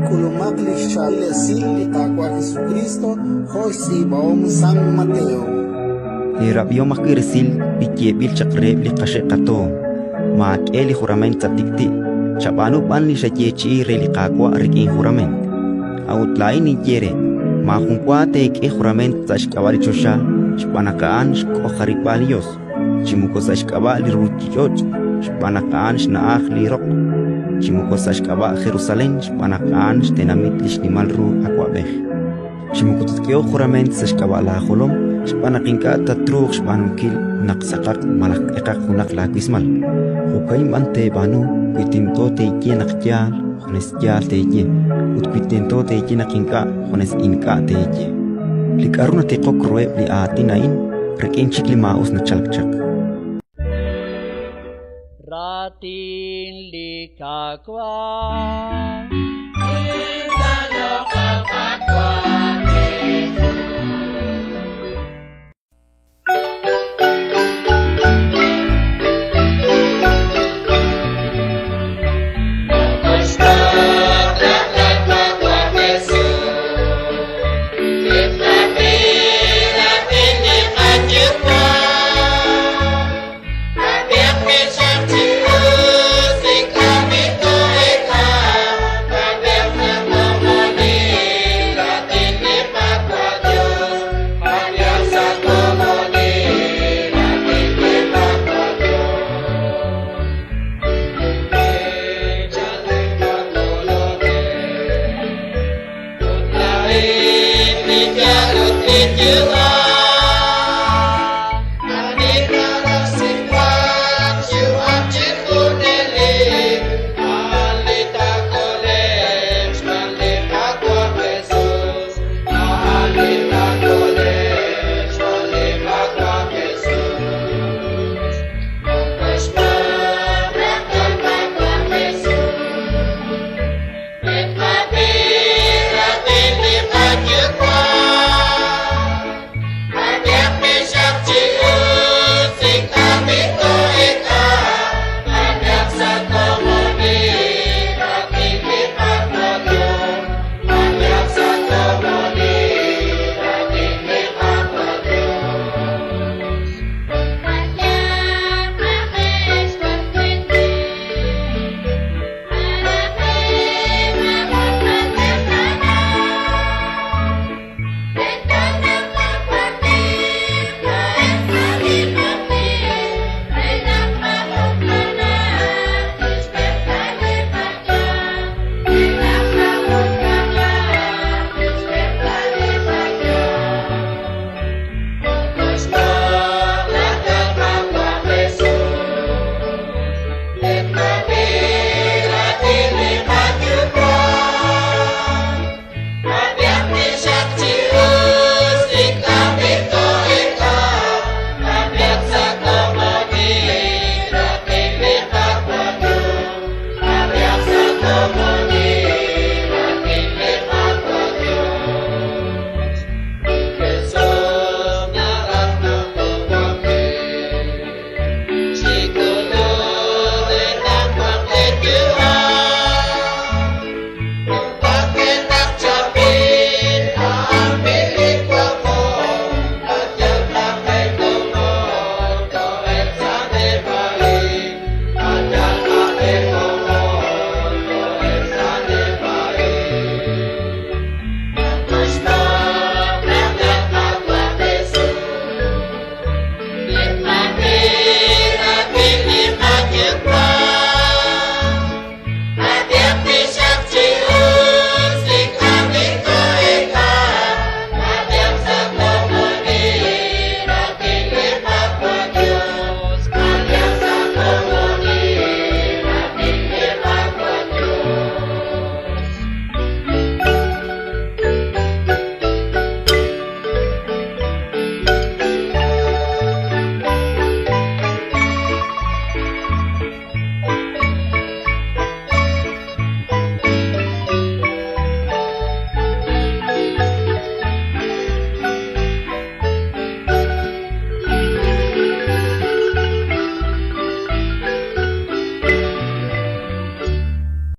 Kulumakli siya lesil itakwa Jesucristo Jose baom San Mateo. Hirap yo makirsil bikyebil chakreb li qashqato ma eli jurament tikti chabanu pan li shayechi reli qaqwa rikin jurament outlain ni yere ma junkwate ke jurament tashkawari chosha shpanakaan shkoharipalios chimuko sashkabali ruchiyoch shpanakaan shnaah li rok chimuko sashkaba Jerusalén shpanakaan shtenamit lishnimalru akwabej chimuko tutkeo jurament sashkaba la jolom Spanakinka tatruk spanukil naksakak malak ekak hunak lakismal. Hukay mante banu kuitinto teiki nakjal hones jal teiki ut kuitinto teiki nakinka hones inka teiki. Likaruna teko kroe li atinain rekin chikli maus na chalkchak. Ratin likakwa You